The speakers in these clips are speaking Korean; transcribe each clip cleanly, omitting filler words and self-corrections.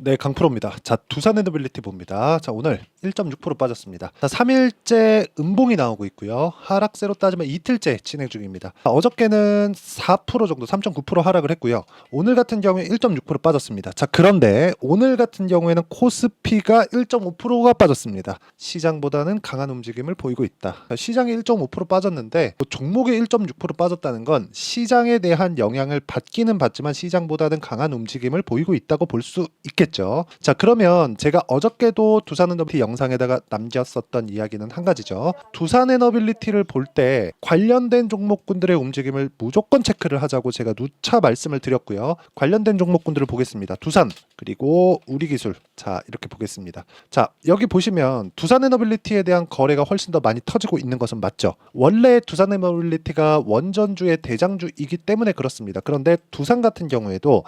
네, 강프로입니다. 자, 두산에너빌리티 봅니다. 자, 오늘 1.6% 빠졌습니다. 자, 3일째 음봉이 나오고 있고요. 하락세로 따지면 이틀째 진행 중입니다. 자, 어저께는 4% 정도, 3.9% 하락을 했고요. 오늘 같은 경우에 1.6% 빠졌습니다. 자, 그런데 오늘 같은 경우에는 코스피가 1.5%가 빠졌습니다. 시장보다는 강한 움직임을 보이고 있다. 자, 시장이 1.5% 빠졌는데 종목이 1.6% 빠졌다는 건 시장에 대한 영향을 받기는 받지만 시장보다는 강한 움직임을 보이고 있다고 볼 수 있겠죠. 자, 그러면 제가 어저께도 두산에너빌리티 영상에다가 남겼었던 이야기는 한 가지죠. 두산에너빌리티를 볼 때 관련된 종목군들의 움직임을 무조건 체크를 하자고 제가 누차 말씀을 드렸고요. 관련된 종목군들을 보겠습니다. 두산 그리고 우리기술. 자, 이렇게 보겠습니다. 자, 여기 보시면 두산에너빌리티에 대한 거래가 훨씬 더 많이 터지고 있는 것은 맞죠. 원래 두산에너빌리티가 원전주의 대장주이기 때문에 그렇습니다. 그런데 두산 같은 경우에도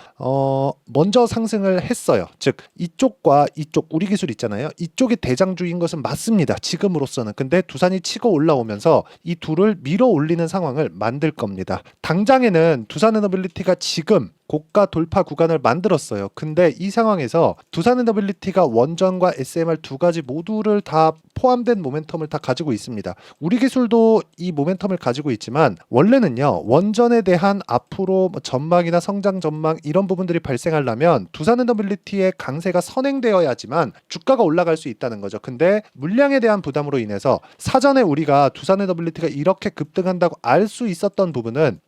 먼저 상승을 했어요. 즉 이쪽과 이쪽 우리기술 있잖아요. 이쪽이 대장주인 것은 맞습니다. 지금으로서는. 근데 두산이 치고 올라오면서 이 둘을 밀어 올리는 상황을 만들 겁니다. 당장에는 두산에너빌리티가 지금 고가 돌파 구간을 만들었어요. 근데 이 상황에서 두산에너빌리티가 원전과 SMR 두 가지 모두를 다 포함된 모멘텀을 다 가지고 있습니다. 우리 기술도 이 모멘텀을 가지고 있지만 원래는요, 원전에 대한 앞으로 전망이나 성장 전망 이런 부분들이 발생하려면 두산에너빌리티의 강세가 선행되어야지만 주가가 올라갈 수 있다는 거죠. 근데 물량에 대한 부담으로 인해서 사전에 우리가 두산에너빌리티가 이렇게 급등한다고 알 수 있었던 부분은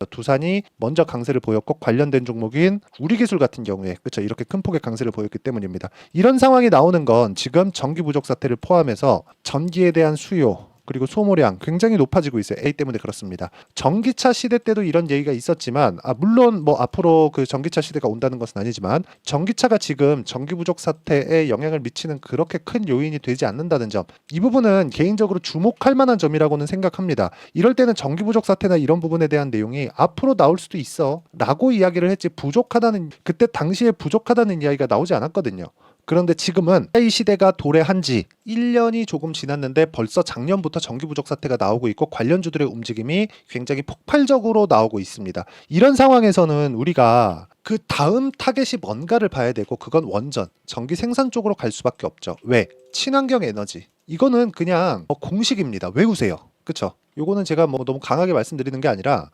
두산이 먼저 강세를 보였고 관련된 종목인 우리기술 같은 경우에 그렇죠, 이렇게 큰 폭의 강세를 보였기 때문입니다. 이런 상황이 나오는 건 지금 전기 부족 사태를 포함해서 전기에 대한 수요 그리고 소모량 굉장히 높아지고 있어요. A 때문에 그렇습니다. 전기차 시대 때도 이런 얘기가 있었지만 물론 뭐 앞으로 그 전기차 시대가 온다는 것은 아니지만 전기차가 지금 전기 부족 사태에 영향을 미치는 그렇게 큰 요인이 되지 않는다는 점, 이 부분은 개인적으로 주목할 만한 점이라고는 생각합니다. 이럴 때는 전기 부족 사태나 이런 부분에 대한 내용이 앞으로 나올 수도 있어 라고 이야기를 했지, 부족하다는, 그때 당시에 부족하다는 이야기가 나오지 않았거든요. 그런데 지금은 이 시대가 도래한 지 1년이 조금 지났는데 벌써 작년부터 전기 부족 사태가 나오고 있고 관련주들의 움직임이 굉장히 폭발적으로 나오고 있습니다. 이런 상황에서는 우리가 그 다음 타겟이 뭔가를 봐야 되고, 그건 원전, 전기 생산 쪽으로 갈 수밖에 없죠. 왜? 친환경 에너지. 이거는 그냥 공식입니다. 외우세요. 그쵸? 요거는 제가 뭐 너무 강하게 말씀드리는 게 아니라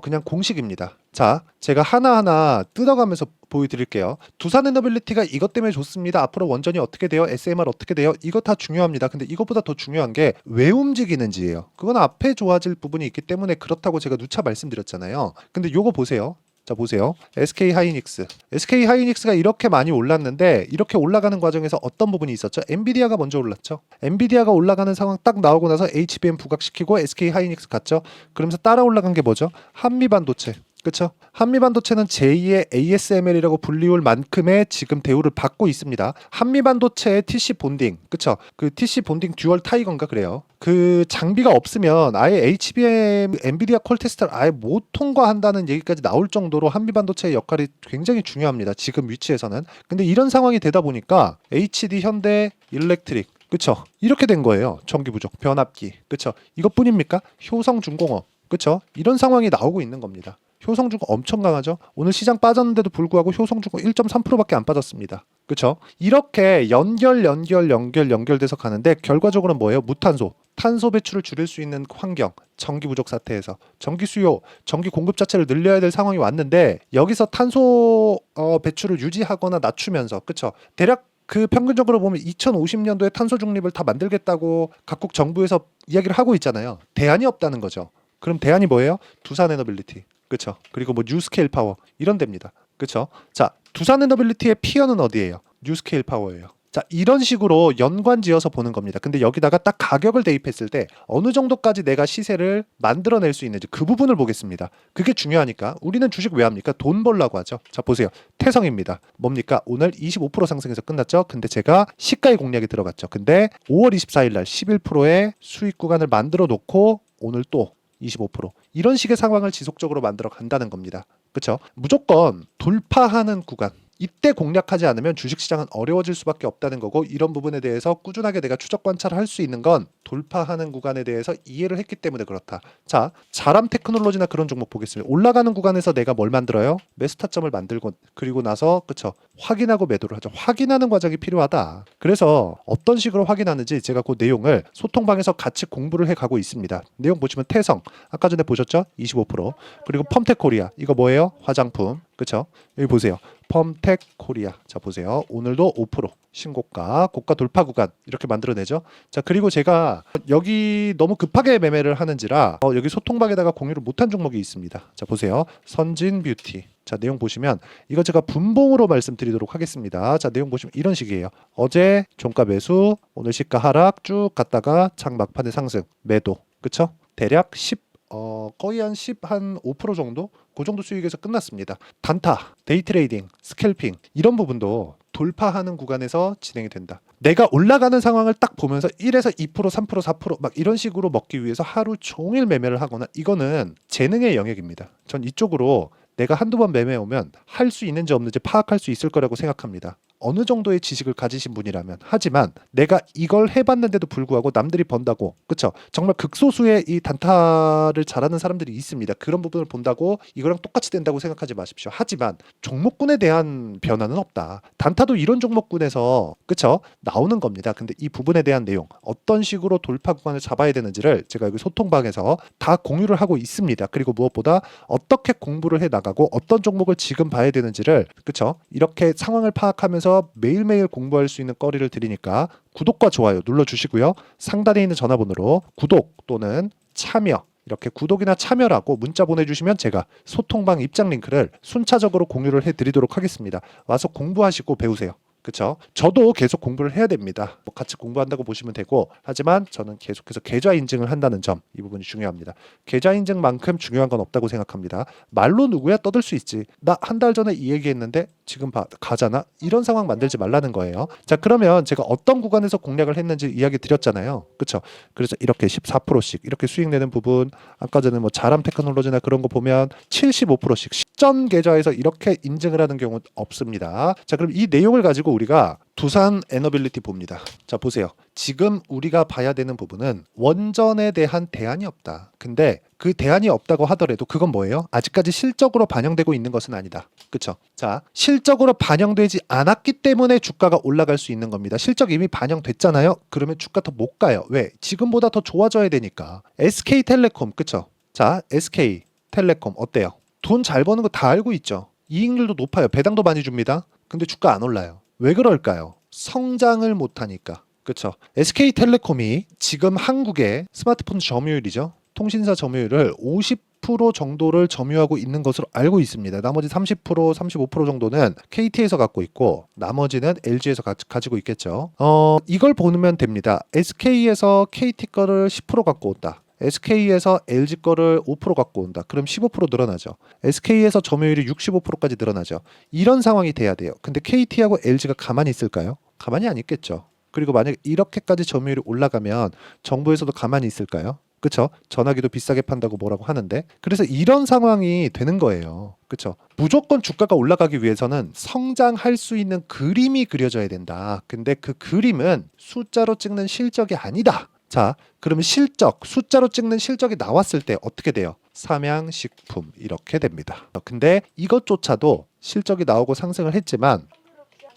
그냥 공식입니다. 자, 제가 하나하나 뜯어가면서 보여드릴게요. 두산에너빌리티가 이것 때문에 좋습니다. 앞으로 원전이 어떻게 돼요? SMR 어떻게 돼요? 이거 다 중요합니다. 근데 이것보다 더 중요한 게 왜 움직이는지예요. 그건 앞에 좋아질 부분이 있기 때문에 그렇다고 제가 누차 말씀드렸잖아요. 근데 요거 보세요. 자, 보세요. SK하이닉스가 이렇게 많이 올랐는데 이렇게 올라가는 과정에서 어떤 부분이 있었죠? 엔비디아가 먼저 올랐죠. 엔비디아가 올라가는 상황 딱 나오고 나서 HBM 부각시키고 SK하이닉스 갔죠. 그러면서 따라 올라간 게 뭐죠? 한미반도체. 그렇죠? 한미반도체는 제2의 ASML이라고 불리울 만큼의 지금 대우를 받고 있습니다. 한미반도체의 TC 본딩, 그렇죠? 그 TC 본딩 듀얼 타이건가 그래요. 그 장비가 없으면 아예 HBM, 엔비디아 콜 테스트를 아예 못 통과한다는 얘기까지 나올 정도로 한미반도체의 역할이 굉장히 중요합니다. 지금 위치에서는. 근데 이런 상황이 되다 보니까 HD, 현대, 일렉트릭, 그쵸? 이렇게 된 거예요. 전기 부족, 변압기, 그쵸? 이것뿐입니까? 효성중공업, 그쵸? 이런 상황이 나오고 있는 겁니다. 효성중공 엄청 강하죠. 오늘 시장 빠졌는데도 불구하고 효성중공 1.3%밖에 안 빠졌습니다. 그렇죠? 이렇게 연결돼서 가는데 결과적으로는 뭐예요? 무탄소, 탄소 배출을 줄일 수 있는 환경, 전기 부족 사태에서 전기 수요, 전기 공급 자체를 늘려야 될 상황이 왔는데 여기서 탄소 배출을 유지하거나 낮추면서, 그렇죠? 대략 그 평균적으로 보면 2050년도에 탄소 중립을 다 만들겠다고 각국 정부에서 이야기를 하고 있잖아요. 대안이 없다는 거죠. 그럼 대안이 뭐예요? 두산에너빌리티. 그렇죠. 그리고 뭐 뉴스케일 파워 이런 데입니다. 그렇죠. 자, 두산에너빌리티의 피어는 어디예요? 뉴스케일 파워예요. 자, 이런 식으로 연관지어서 보는 겁니다. 근데 여기다가 딱 가격을 대입했을 때 어느 정도까지 내가 시세를 만들어낼 수 있는지 그 부분을 보겠습니다. 그게 중요하니까. 우리는 주식 왜 합니까? 돈 벌라고 하죠. 자, 보세요. 태성입니다. 뭡니까? 오늘 25% 상승해서 끝났죠. 근데 제가 시가의 공략이 들어갔죠. 근데 5월 24일 날 11%의 수익 구간을 만들어 놓고 오늘 또 25% 이런 식의 상황을 지속적으로 만들어 간다는 겁니다. 그렇죠? 무조건 돌파하는 구간, 이때 공략하지 않으면 주식시장은 어려워질 수밖에 없다는 거고, 이런 부분에 대해서 꾸준하게 내가 추적 관찰을 할 수 있는 건 돌파하는 구간에 대해서 이해를 했기 때문에 그렇다. 자, 자람 테크놀로지나 그런 종목 보겠습니다. 올라가는 구간에서 내가 뭘 만들어요? 매수 타점을 만들고, 그리고 나서 그쵸, 확인하고 매도를 하죠. 확인하는 과정이 필요하다. 그래서 어떤 식으로 확인하는지 제가 그 내용을 소통방에서 같이 공부를 해가고 있습니다. 내용 보시면 태성 아까 전에 보셨죠? 25%. 그리고 펌텍 코리아 이거 뭐예요? 화장품. 그쵸? 여기 보세요. 펌텍 코리아. 자 보세요. 오늘도 5% 신고가, 고가 돌파 구간 이렇게 만들어내죠. 자 그리고 제가 여기 너무 급하게 매매를 하는지라 여기 소통방에다가 공유를 못한 종목이 있습니다. 자 보세요. 선진뷰티. 자 내용 보시면 이거 제가 분봉으로 말씀드리도록 하겠습니다. 자 내용 보시면 이런 식이에요. 어제 종가 매수, 오늘 시가 하락 쭉 갔다가 장 막판에 상승, 매도. 그쵸? 대략 10 거의 한 5% 정도? 그 정도 수익에서 끝났습니다. 단타, 데이 트레이딩, 스캘핑 이런 부분도 돌파하는 구간에서 진행이 된다. 내가 올라가는 상황을 딱 보면서 1에서 2%, 3%, 4%막 이런 식으로 먹기 위해서 하루 종일 매매를 하거나, 이거는 재능의 영역입니다. 전 이쪽으로 내가 한두 번 매매 오면 할 수 있는지 없는지 파악할 수 있을 거라고 생각합니다. 어느 정도의 지식을 가지신 분이라면. 하지만 내가 이걸 해봤는데도 불구하고 남들이 번다고, 그쵸? 정말 극소수의 이 단타를 잘하는 사람들이 있습니다. 그런 부분을 본다고 이거랑 똑같이 된다고 생각하지 마십시오. 하지만 종목군에 대한 변화는 없다. 단타도 이런 종목군에서 그쵸? 나오는 겁니다. 근데 이 부분에 대한 내용, 어떤 식으로 돌파 구간을 잡아야 되는지를 제가 여기 소통방에서 다 공유를 하고 있습니다. 그리고 무엇보다 어떻게 공부를 해 나가고 어떤 종목을 지금 봐야 되는지를, 그쵸? 이렇게 상황을 파악하면서 매일매일 공부할 수 있는 거리를 드리니까 구독과 좋아요 눌러주시고요. 상단에 있는 전화번호로 구독 또는 참여, 이렇게 구독이나 참여라고 문자 보내주시면 제가 소통방 입장 링크를 순차적으로 공유를 해드리도록 하겠습니다. 와서 공부하시고 배우세요. 그쵸? 저도 계속 공부를 해야 됩니다. 뭐 같이 공부한다고 보시면 되고, 하지만 저는 계속해서 계좌 인증을 한다는 점, 이 부분이 중요합니다. 계좌 인증만큼 중요한 건 없다고 생각합니다. 말로 누구야 떠들 수 있지. 나 한 달 전에 이 얘기했는데 지금 가잖아? 이런 상황 만들지 말라는 거예요. 자 그러면 제가 어떤 구간에서 공략을 했는지 이야기 드렸잖아요. 그쵸? 그래서 이렇게 14%씩 이렇게 수익 내는 부분, 아까 전에 뭐 자람 테크놀로지나 그런 거 보면 75%씩 시전 계좌에서 이렇게 인증을 하는 경우는 없습니다. 자 그럼 이 내용을 가지고 우리가 두산 에너빌리티 봅니다. 자 보세요. 지금 우리가 봐야 되는 부분은 원전에 대한 대안이 없다. 근데 그 대안이 없다고 하더라도 그건 뭐예요? 아직까지 실적으로 반영되고 있는 것은 아니다. 그쵸? 자 실적으로 반영되지 않았기 때문에 주가가 올라갈 수 있는 겁니다. 실적 이미 반영됐잖아요. 그러면 주가 더 못 가요. 왜? 지금보다 더 좋아져야 되니까. SK텔레콤 그쵸? 자 SK텔레콤 어때요? 돈 잘 버는 거 다 알고 있죠. 이익률도 높아요. 배당도 많이 줍니다. 근데 주가 안 올라요. 왜 그럴까요? 성장을 못하니까. 그쵸? SK텔레콤이 지금 한국의 스마트폰 점유율이죠. 통신사 점유율을 50% 정도를 점유하고 있는 것으로 알고 있습니다. 나머지 30%, 35% 정도는 KT에서 갖고 있고 나머지는 LG에서 가지고 있겠죠. 이걸 보면 됩니다. SK에서 KT 거를 10% 갖고 온다. SK에서 LG 거를 5% 갖고 온다. 그럼 15% 늘어나죠. SK에서 점유율이 65%까지 늘어나죠. 이런 상황이 돼야 돼요. 근데 KT하고 LG가 가만히 있을까요? 가만히 안 있겠죠. 그리고 만약에 이렇게까지 점유율이 올라가면 정부에서도 가만히 있을까요? 그쵸? 전화기도 비싸게 판다고 뭐라고 하는데, 그래서 이런 상황이 되는 거예요. 그쵸? 무조건 주가가 올라가기 위해서는 성장할 수 있는 그림이 그려져야 된다. 근데 그 그림은 숫자로 찍는 실적이 아니다. 자, 그러면 실적, 숫자로 찍는 실적이 나왔을 때 어떻게 돼요? 삼양식품 이렇게 됩니다. 근데 이것조차도 실적이 나오고 상승을 했지만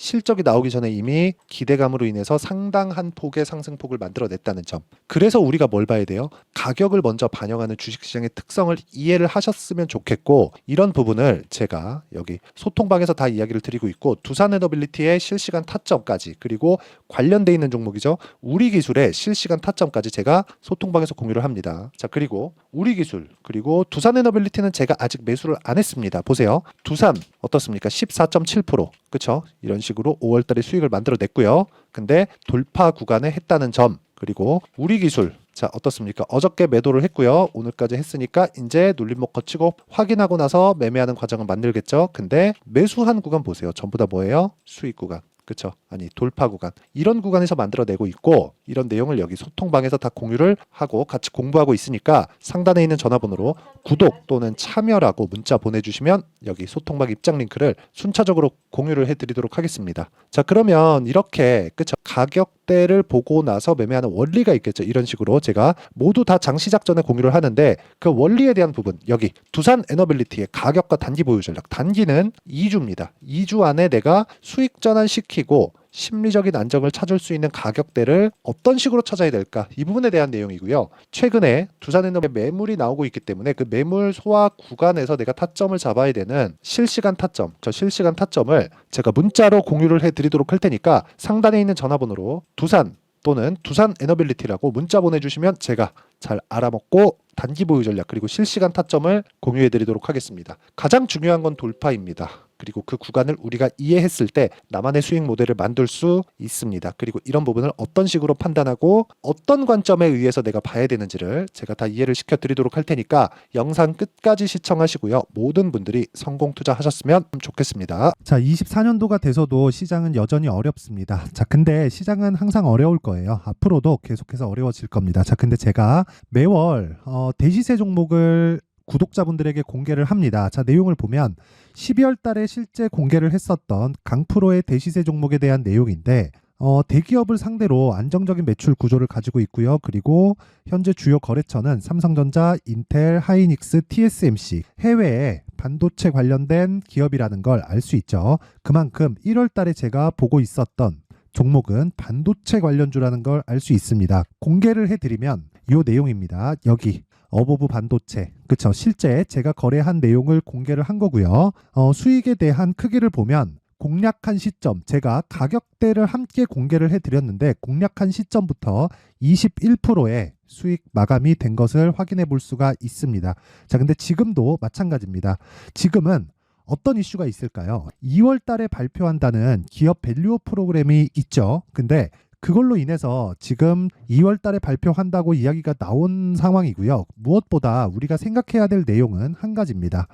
실적이 나오기 전에 이미 기대감으로 인해서 상당한 폭의 상승폭을 만들어냈다는 점. 그래서 우리가 뭘 봐야 돼요? 가격을 먼저 반영하는 주식시장의 특성을 이해를 하셨으면 좋겠고, 이런 부분을 제가 여기 소통방에서 다 이야기를 드리고 있고, 두산에너빌리티의 실시간 타점까지, 그리고 관련돼 있는 종목이죠. 우리기술의 실시간 타점까지 제가 소통방에서 공유를 합니다. 자 그리고 우리기술 그리고 두산에너빌리티는 제가 아직 매수를 안 했습니다. 보세요. 두산 어떻습니까? 14.7%. 그쵸? 이런 식으로 5월달에 수익을 만들어냈고요. 근데 돌파 구간에 했다는 점, 그리고 우리기술 자 어떻습니까? 어저께 매도를 했고요. 오늘까지 했으니까 이제 눌림목 거치고 확인하고 나서 매매하는 과정을 만들겠죠. 근데 매수한 구간 보세요. 전부 다 뭐예요? 수익 구간. 그쵸? 아니 돌파 구간 이런 구간에서 만들어내고 있고 이런 내용을 여기 소통방에서 다 공유를 하고 같이 공부하고 있으니까 상단에 있는 전화번호로 구독 또는 참여라고 문자 보내주시면 여기 소통방 입장 링크를 순차적으로 공유를 해드리도록 하겠습니다. 자 그러면 이렇게 그쵸? 가격대를 보고 나서 매매하는 원리가 있겠죠. 이런 식으로 제가 모두 다 장 시작 전에 공유를 하는데 그 원리에 대한 부분 여기 두산 에너빌리티의 가격과 단기 보유 전략 단기는 2주입니다. 2주 안에 내가 수익 전환시키고 심리적인 안정을 찾을 수 있는 가격대를 어떤 식으로 찾아야 될까 이 부분에 대한 내용이고요. 최근에 두산에너빌 매물이 나오고 있기 때문에 그 매물 소화 구간에서 내가 타점을 잡아야 되는 실시간 타점 저 실시간 타점을 제가 문자로 공유를 해드리도록 할 테니까 상단에 있는 전화번호로 두산 또는 두산 에너빌리티라고 문자 보내주시면 제가 잘 알아먹고 단기 보유 전략 그리고 실시간 타점을 공유해 드리도록 하겠습니다. 가장 중요한 건 돌파입니다. 그리고 그 구간을 우리가 이해했을 때 나만의 수익 모델을 만들 수 있습니다. 그리고 이런 부분을 어떤 식으로 판단하고 어떤 관점에 의해서 내가 봐야 되는지를 제가 다 이해를 시켜드리도록 할 테니까 영상 끝까지 시청하시고요. 모든 분들이 성공 투자하셨으면 좋겠습니다. 자, 24년도가 돼서도 시장은 여전히 어렵습니다. 자, 근데 시장은 항상 어려울 거예요. 앞으로도 계속해서 어려워질 겁니다. 자, 근데 제가 매월 대시세 종목을 구독자분들에게 공개를 합니다. 자, 내용을 보면 12월 달에 실제 공개를 했었던 강프로의 대시세 종목에 대한 내용인데 대기업을 상대로 안정적인 매출 구조를 가지고 있고요. 그리고 현재 주요 거래처는 삼성전자, 인텔, 하이닉스, TSMC 해외에 반도체 관련된 기업이라는 걸 알 수 있죠. 그만큼 1월 달에 제가 보고 있었던 종목은 반도체 관련주라는 걸 알 수 있습니다. 공개를 해드리면 이 내용입니다. 여기 어보브 반도체 그쵸 실제 제가 거래한 내용을 공개를 한 거고요. 수익에 대한 크기를 보면 공략한 시점 제가 가격대를 함께 공개를 해드렸는데 공략한 시점부터 21%의 수익 마감이 된 것을 확인해 볼 수가 있습니다. 자 근데 지금도 마찬가지입니다. 지금은 어떤 이슈가 있을까요? 2월 달에 발표한다는 기업 밸류업 프로그램이 있죠. 근데 그걸로 인해서 지금 2월 달에 발표한다고 이야기가 나온 상황이고요. 무엇보다 우리가 생각해야 될 내용은 한 가지입니다.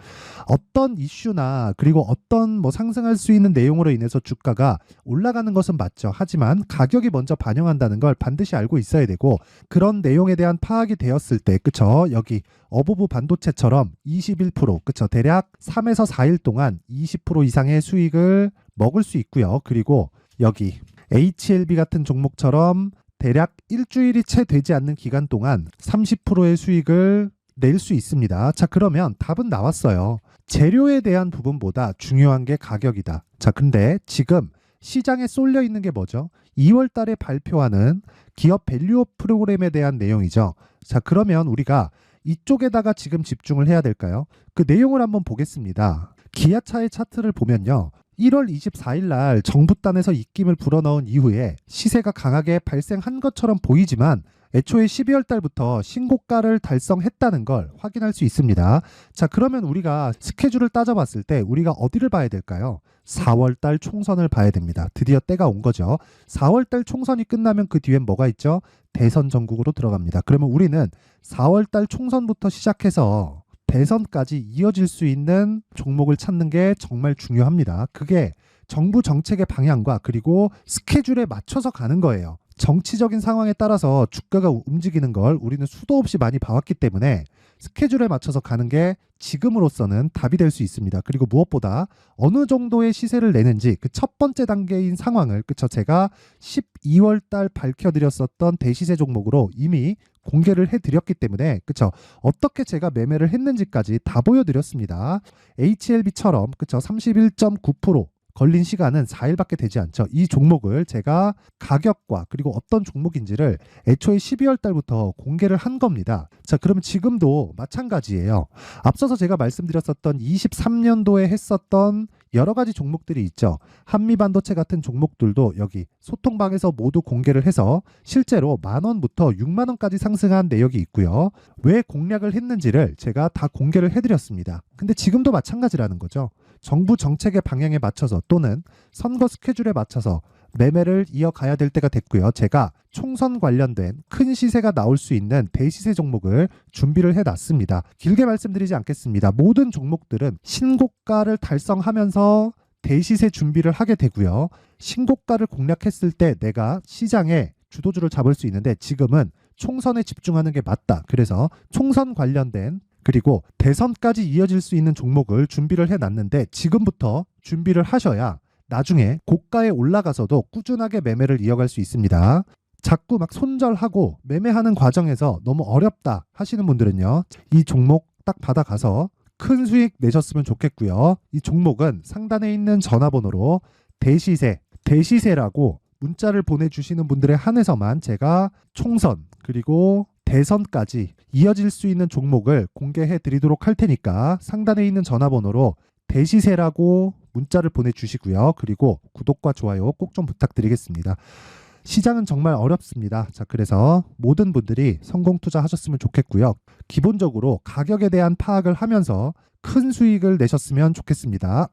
어떤 이슈나 그리고 어떤 상승할 수 있는 내용으로 인해서 주가가 올라가는 것은 맞죠. 하지만 가격이 먼저 반영한다는 걸 반드시 알고 있어야 되고 그런 내용에 대한 파악이 되었을 때 그쵸? 여기 어보브 반도체처럼 21% 그쵸? 대략 3에서 4일 동안 20% 이상의 수익을 먹을 수 있고요. 그리고 여기 HLB 같은 종목처럼 대략 일주일이 채 되지 않는 기간 동안 30%의 수익을 낼 수 있습니다. 자, 그러면 답은 나왔어요. 재료에 대한 부분보다 중요한 게 가격이다. 자, 근데 지금 시장에 쏠려 있는 게 뭐죠? 2월 달에 발표하는 기업 밸류업 프로그램에 대한 내용이죠. 자, 그러면 우리가 이쪽에다가 지금 집중을 해야 될까요? 그 내용을 한번 보겠습니다. 기아차의 차트를 보면요. 1월 24일 날 정부단에서 입김을 불어넣은 이후에 시세가 강하게 발생한 것처럼 보이지만 애초에 12월 달부터 신고가를 달성했다는 걸 확인할 수 있습니다. 자, 그러면 우리가 스케줄을 따져봤을 때 우리가 어디를 봐야 될까요? 4월 달 총선을 봐야 됩니다. 드디어 때가 온 거죠. 4월 달 총선이 끝나면 그 뒤엔 뭐가 있죠? 대선 전국으로 들어갑니다. 그러면 우리는 4월 달 총선부터 시작해서 대선까지 이어질 수 있는 종목을 찾는 게 정말 중요합니다. 그게 정부 정책의 방향과 그리고 스케줄에 맞춰서 가는 거예요. 정치적인 상황에 따라서 주가가 움직이는 걸 우리는 수도 없이 많이 봐왔기 때문에 스케줄에 맞춰서 가는 게 지금으로서는 답이 될 수 있습니다. 그리고 무엇보다 어느 정도의 시세를 내는지 그 첫 번째 단계인 상황을 그쵸 제가 12월 달 밝혀드렸었던 대시세 종목으로 이미 공개를 해드렸기 때문에 그쵸 어떻게 제가 매매를 했는지까지 다 보여드렸습니다. HLB처럼 그쵸 31.9% 걸린 시간은 4일밖에 되지 않죠. 이 종목을 제가 가격과 그리고 어떤 종목인지를 애초에 12월 달부터 공개를 한 겁니다. 자, 그러면 지금도 마찬가지예요. 앞서서 제가 말씀드렸었던 23년도에 했었던 여러 가지 종목들이 있죠. 한미반도체 같은 종목들도 여기 소통방에서 모두 공개를 해서 실제로 10,000원부터 60,000원까지 상승한 내역이 있고요. 왜 공략을 했는지를 제가 다 공개를 해드렸습니다. 근데 지금도 마찬가지라는 거죠. 정부 정책의 방향에 맞춰서 또는 선거 스케줄에 맞춰서 매매를 이어가야 될 때가 됐고요. 제가 총선 관련된 큰 시세가 나올 수 있는 대시세 종목을 준비를 해놨습니다. 길게 말씀드리지 않겠습니다. 모든 종목들은 신고가를 달성하면서 대시세 준비를 하게 되고요. 신고가를 공략했을 때 내가 시장에 주도주를 잡을 수 있는데 지금은 총선에 집중하는 게 맞다. 그래서 총선 관련된 그리고 대선까지 이어질 수 있는 종목을 준비를 해놨는데 지금부터 준비를 하셔야 나중에 고가에 올라가서도 꾸준하게 매매를 이어갈 수 있습니다. 자꾸 막 손절하고 매매하는 과정에서 너무 어렵다 하시는 분들은요. 이 종목 딱 받아가서 큰 수익 내셨으면 좋겠고요. 이 종목은 상단에 있는 전화번호로 대시세라고 문자를 보내주시는 분들에 한해서만 제가 총선 그리고 대선까지 이어질 수 있는 종목을 공개해 드리도록 할 테니까 상단에 있는 전화번호로 대시세라고 문자를 보내주시고요. 그리고 구독과 좋아요 꼭 좀 부탁드리겠습니다. 시장은 정말 어렵습니다. 자, 그래서 모든 분들이 성공 투자하셨으면 좋겠고요. 기본적으로 가격에 대한 파악을 하면서 큰 수익을 내셨으면 좋겠습니다.